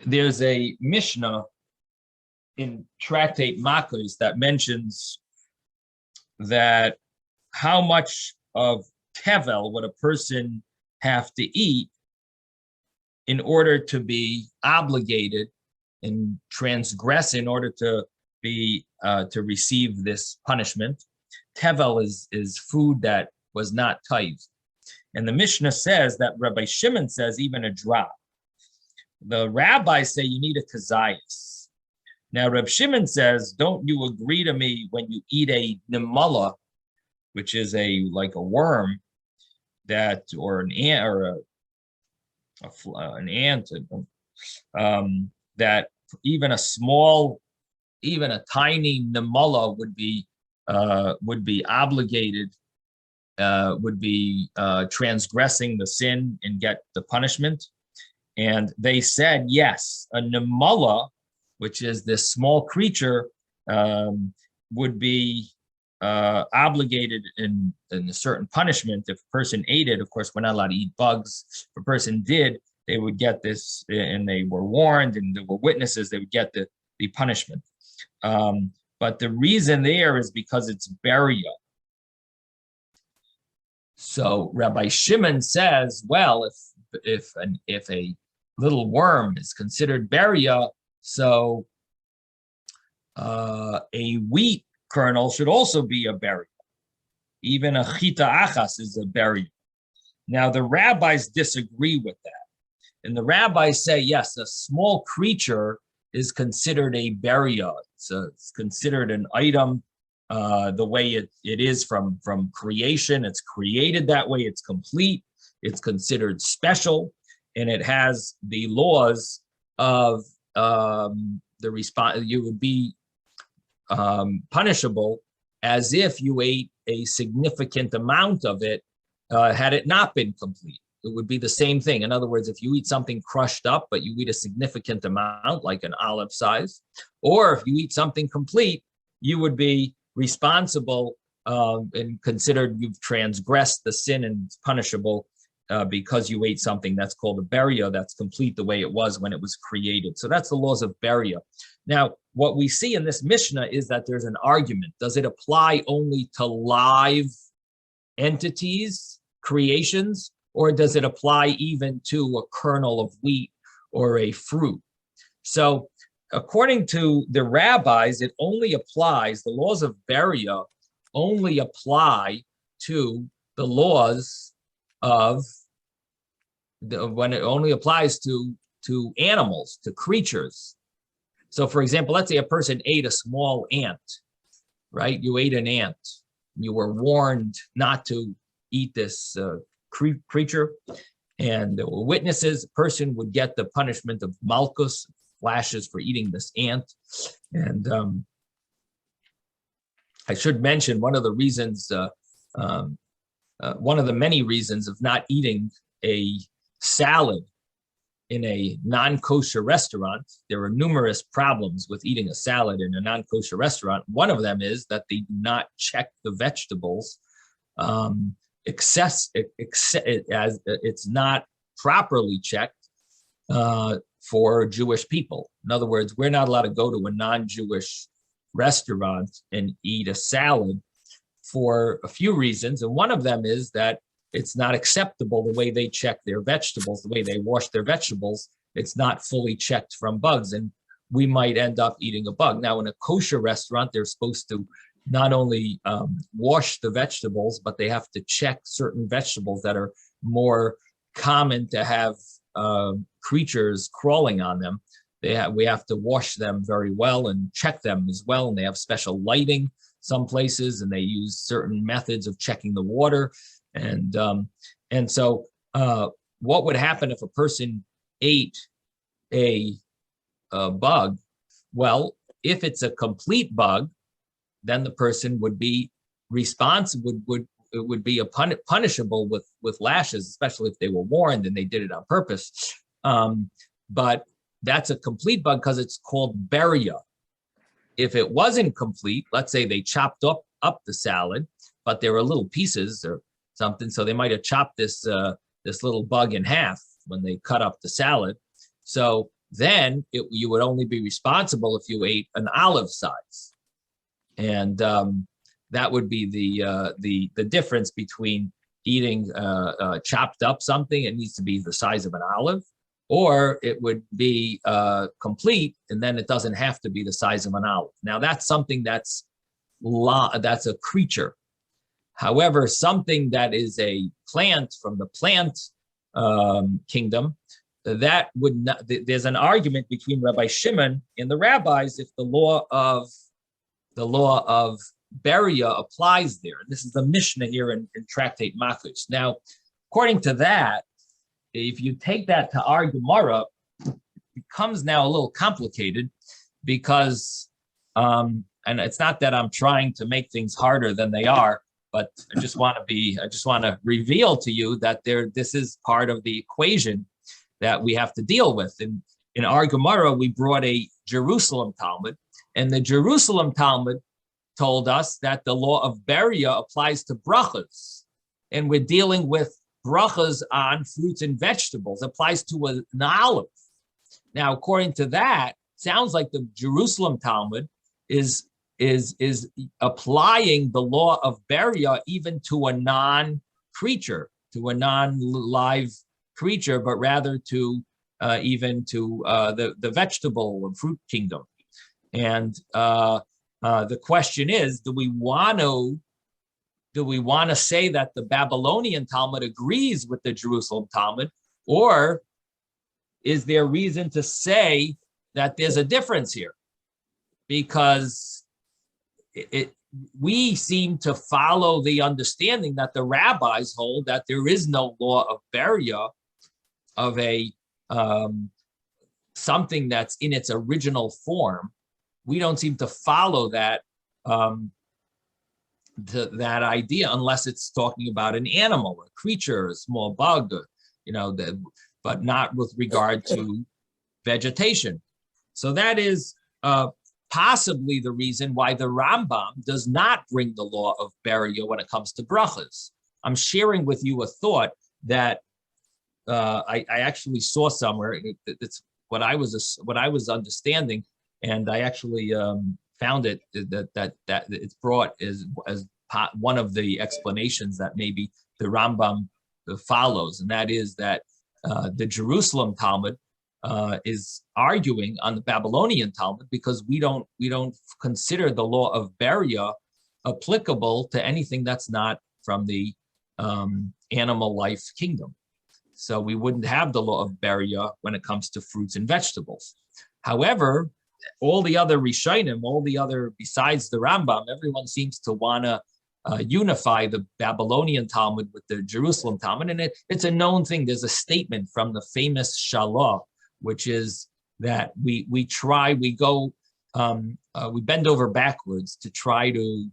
There's a Mishnah in Tractate Makos that mentions that how much of tevel would a person have to eat in order to be obligated and transgress in order to be to receive this punishment. Tevel is food that was not tithed. And the Mishnah says that Rabbi Shimon says even a drop. The rabbis say you need a kazayas. Now, Reb Shimon says, don't you agree to me when you eat a nimala, which is like a worm that, or an ant, or an ant, that even a tiny nimala would be obligated, would be transgressing the sin and get the punishment. And they said, yes, a nimala, which is this small creature, would be obligated in a certain punishment. If a person ate it, of course, we're not allowed to eat bugs. If a person did, they would get this, and they were warned, and there were witnesses, they would get the punishment. But the reason there is because it's burial. So Rabbi Shimon says, well, if a little worm is considered beria, so a wheat kernel should also be a beria. Even a chita achas is a beria. Now the rabbis disagree with that, and the rabbis say yes, a small creature is considered a beria. It's considered an item. The way it is from creation, it's created that way, it's complete, it's considered special, and it has the laws of the response. You would be punishable as if you ate a significant amount of it had it not been complete. It would be the same thing. In other words, if you eat something crushed up, but you eat a significant amount, like an olive size, or if you eat something complete, you would be responsible and considered you've transgressed the sin and it's punishable because you ate something that's called a beria, that's complete the way it was when it was created. So that's the laws of beria. Now, what we see in this Mishnah is that there's an argument. Does it apply only to live entities, creations, or does it apply even to a kernel of wheat or a fruit? So according to the rabbis, it only applies, the laws of beria only apply to the laws of, when it only applies to animals, to creatures. So for example, let's say a person ate a small ant, right? You ate an ant. You were warned not to eat this creature, and there were witnesses. A person would get the punishment of malchus, lashes, for eating this ant. And I should mention one of the reasons, one of the many reasons of not eating a salad in a non-kosher restaurant. There are numerous problems with eating a salad in a non-kosher restaurant. One of them is that they do not check the vegetables. It's not properly checked for Jewish people. In other words, we're not allowed to go to a non-Jewish restaurant and eat a salad for a few reasons. And one of them is that it's not acceptable the way they check their vegetables, the way they wash their vegetables. It's not fully checked from bugs, and we might end up eating a bug. Now, in a kosher restaurant, they're supposed to not only wash the vegetables, but they have to check certain vegetables that are more common to have creatures crawling on them. We have to wash them very well and check them as well. And they have special lighting some places, and they use certain methods of checking the water. And so what would happen if a person ate a bug? Well, if it's a complete bug, then the person would be responsible, it would be punishable with lashes, especially if they were warned and they did it on purpose. But that's a complete bug because it's called beria. If it wasn't complete, let's say they chopped up the salad, but there were little pieces or something, so they might have chopped this little bug in half when they cut up the salad. So then you would only be responsible if you ate an olive size. And that would be the difference between eating chopped up something. It needs to be the size of an olive, or it would be complete, and then it doesn't have to be the size of an olive. Now that's something that's a creature. However, something that is a plant from the plant kingdom, that would not. There's an argument between Rabbi Shimon and the rabbis if the law of Beria applies there. This is the Mishnah here in Tractate Machos. Now, according to that, if you take that to our Gemara, it becomes now a little complicated because, and it's not that I'm trying to make things harder than they are, but I just want to reveal to you that this is part of the equation that we have to deal with. In our Gemara, we brought a Jerusalem Talmud, and the Jerusalem Talmud told us that the law of Beria applies to Brochos, and we're dealing with Brochos on fruits and vegetables, applies to an olive. Now, according to that, sounds like the Jerusalem Talmud is applying the law of Beria even to a non-creature, to a non-live creature, but rather to even to the vegetable and fruit kingdom. And the question is, do we want to say that the Babylonian Talmud agrees with the Jerusalem Talmud, or is there reason to say that there's a difference here? Because we seem to follow the understanding that the rabbis hold that there is no law of Beria of a something that's in its original form. We don't seem to follow that that idea unless it's talking about an animal, a creature, a small bug, but not with regard to vegetation. So that is possibly the reason why the Rambam does not bring the law of Beria when it comes to brachas. I'm sharing with you a thought that I actually saw somewhere. It's what I was understanding, and I actually found it that it's brought as one of the explanations that maybe the Rambam follows, and that is that the Jerusalem Talmud is arguing on the Babylonian Talmud because we don't consider the law of Beria applicable to anything that's not from the animal life kingdom. So we wouldn't have the law of Beria when it comes to fruits and vegetables. However, all the other Rishonim, besides the Rambam, everyone seems to want to unify the Babylonian Talmud with the Jerusalem Talmud. And it's a known thing. There's a statement from the famous Shalah, which is that we bend over backwards to try to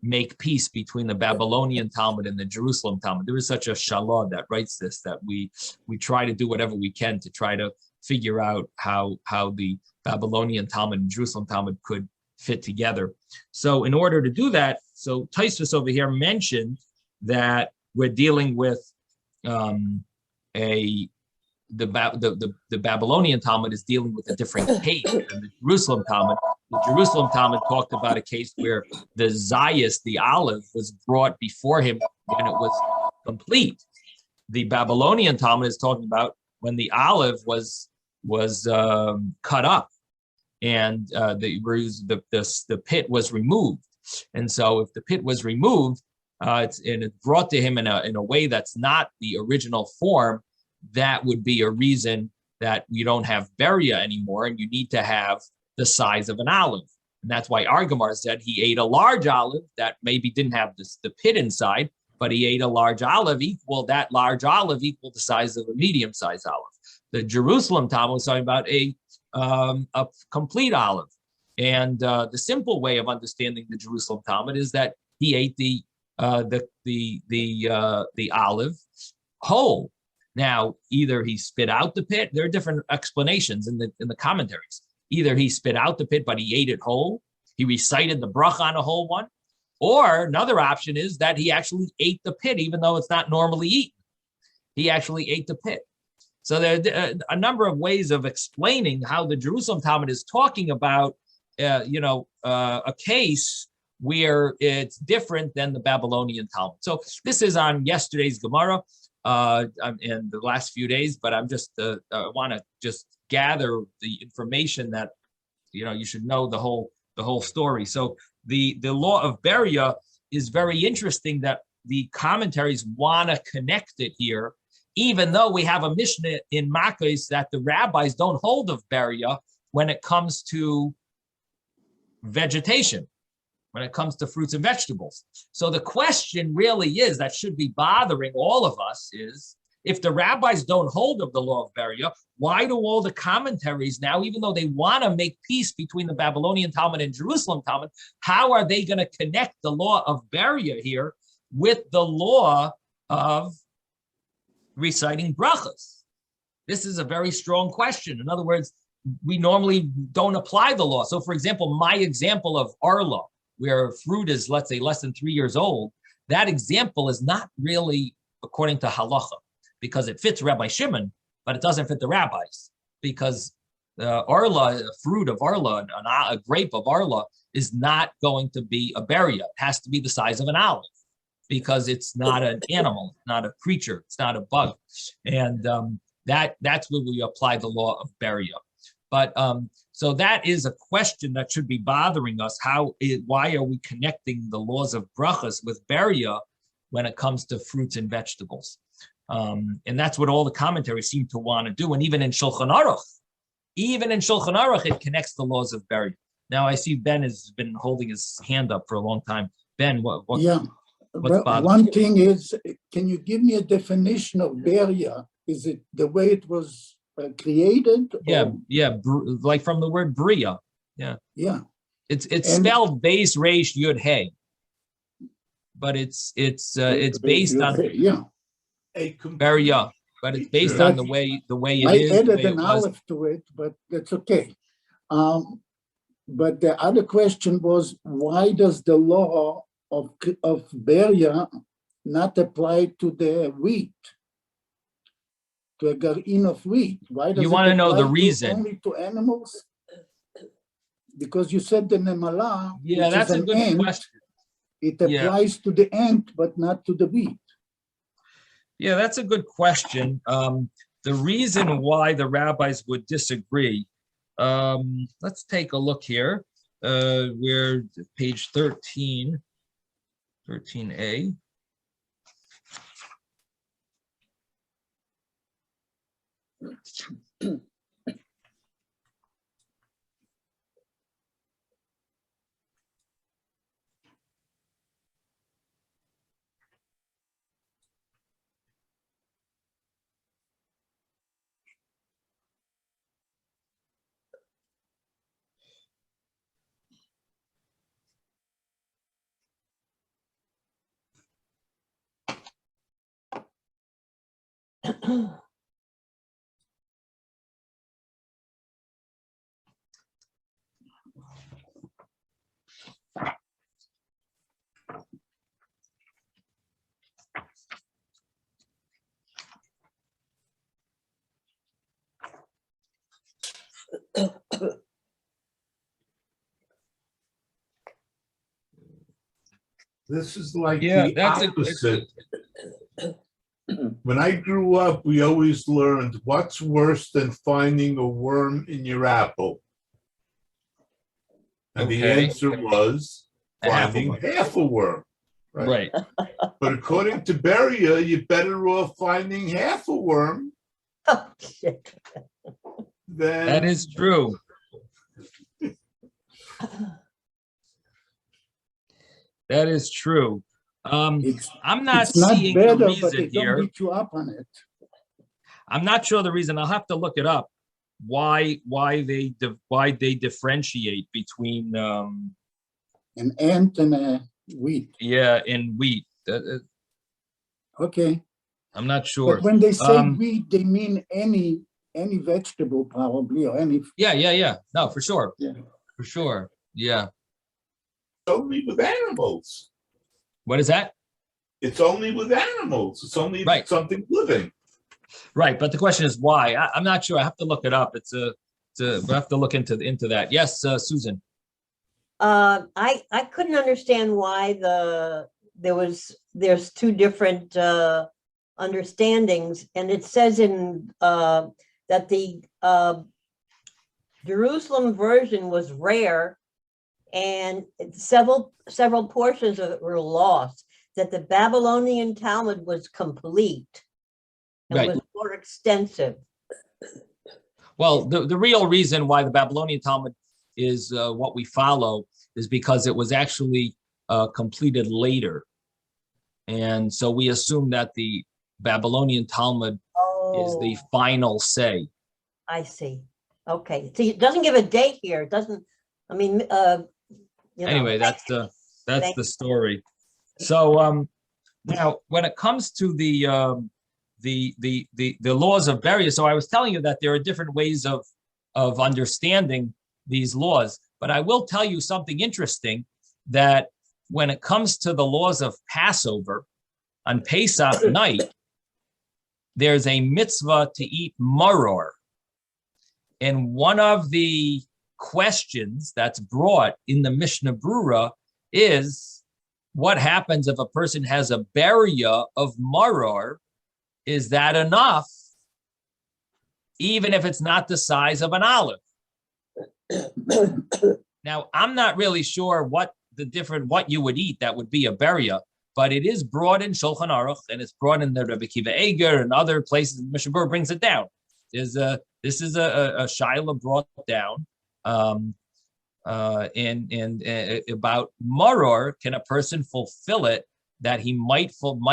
make peace between the Babylonian Talmud and the Jerusalem Talmud. There is such a Shalah that writes this, that we try to do whatever we can to try to figure out how the Babylonian Talmud and Jerusalem Talmud could fit together. So in order to do that, so Tosfos over here mentioned that we're dealing with the Babylonian Talmud is dealing with a different case than the Jerusalem Talmud. The Jerusalem Talmud talked about a case where the Zayas, the olive, was brought before him when it was complete. The Babylonian Talmud is talking about when the olive was cut up and the pit was removed. And so if the pit was removed, it's brought to him in a way that's not the original form, that would be a reason that you don't have Beria anymore, and you need to have the size of an olive. And that's why Argamar said he ate a large olive that maybe didn't have the pit inside, but he ate a large olive equal the size of a medium-sized olive. The Jerusalem Talmud was talking about a complete olive. And the simple way of understanding the Jerusalem Talmud is that he ate the olive whole. Now, either he spit out the pit. There are different explanations in the commentaries. Either he spit out the pit, but he ate it whole. He recited the bracha on a whole one. Or another option is that he actually ate the pit, even though it's not normally eaten. He actually ate the pit. So there are a number of ways of explaining how the Jerusalem Talmud is talking about, a case where it's different than the Babylonian Talmud. So this is on yesterday's Gemara in the last few days, but I'm just I want to just gather the information that you should know the whole story. So the law of Beria is very interesting that the commentaries want to connect it here, even though we have a Mishnah in Makkos that the rabbis don't hold of Beria when it comes to vegetation, when it comes to fruits and vegetables. So the question really is, that should be bothering all of us, is if the rabbis don't hold of the law of Beria, why do all the commentaries now, even though they want to make peace between the Babylonian Talmud and Jerusalem Talmud, how are they going to connect the law of Beria here with the law of reciting brachos? This is a very strong question. In other words, we normally don't apply the law. So for example, my example of Arla, where fruit is, let's say, less than 3 years old, that example is not really according to halacha, because it fits Rabbi Shimon, but it doesn't fit the rabbis, because Arla, a fruit of Arla, a grape of Arla, is not going to be a beria. It has to be the size of an olive, because it's not an animal, not a creature, it's not a bug. And that's where we apply the law of beria. But so that is a question that should be bothering us. Why are we connecting the laws of brachas with beria when it comes to fruits and vegetables? And that's what all the commentaries seem to want to do. And even in Shulchan Aruch, it connects the laws of beria. Now I see Ben has been holding his hand up for a long time. Ben, what's bothering? One thing is, can you give me a definition of beria? Is it the way it was created? Like from the word bria. Yeah. It's spelled Beis Reish Yud Hey, but it's based on beria, but it's based on the way it is. I added an aleph to it, but that's okay. But the other question was, why does the law of beria not apply to the wheat? To a garin of wheat. Why does you want to know the reason? Only to animals? Because you said the nemala. Yeah, that's a good question. It applies to the ant, but not to the wheat. Yeah, that's a good question. The reason why the rabbis would disagree. Let's take a look here. We're page 13, 13a. This is like the opposite. When I grew up, we always learned what's worse than finding a worm in your apple. And the answer was finding half a worm. Right. But according to Beria, you're better off finding half a worm. That is true. That is true. I'm not seeing the reason here. Beat you up on it. I'm not sure the reason. I'll have to look it up. Why they differentiate between an ant and a wheat. Yeah, in wheat. Okay. I'm not sure. But when they say wheat, they mean any vegetable probably, or any. Yeah. No, for sure. Yeah. For sure. Yeah. Only with animals. What is that? It's only with animals. It's only something living. Right, but the question is why? I'm not sure. I have to look it up. We'll have to look into that. Yes, Susan. I couldn't understand why there's two different understandings, and it says in that the Jerusalem version was rare, and several portions of it were lost. That the Babylonian Talmud was complete and Right. was more extensive. Well, the real reason why the Babylonian Talmud is what we follow is because it was actually completed later. And so we assume that the Babylonian Talmud is the final say. I see. Okay. See, it doesn't give a date here. It doesn't, I mean, Anyway, that's the story. So now when it comes to the laws of Beria, so I was telling you that there are different ways of understanding these laws, but I will tell you something interesting, that when it comes to the laws of Passover, on Pesach night, there's a mitzvah to eat maror. And one of the questions that's brought in the Mishnah Brura is, what happens if a person has a beria of maror? Is that enough, even if it's not the size of an olive? Now, I'm not really sure what you would eat that would be a beria, but it is brought in Shulchan Aruch, and it's brought in the Rebbe Kiva Eger and other places. Mishnah Brura brings it down. This is a shaila brought down, and about maror, can a person fulfill it that he might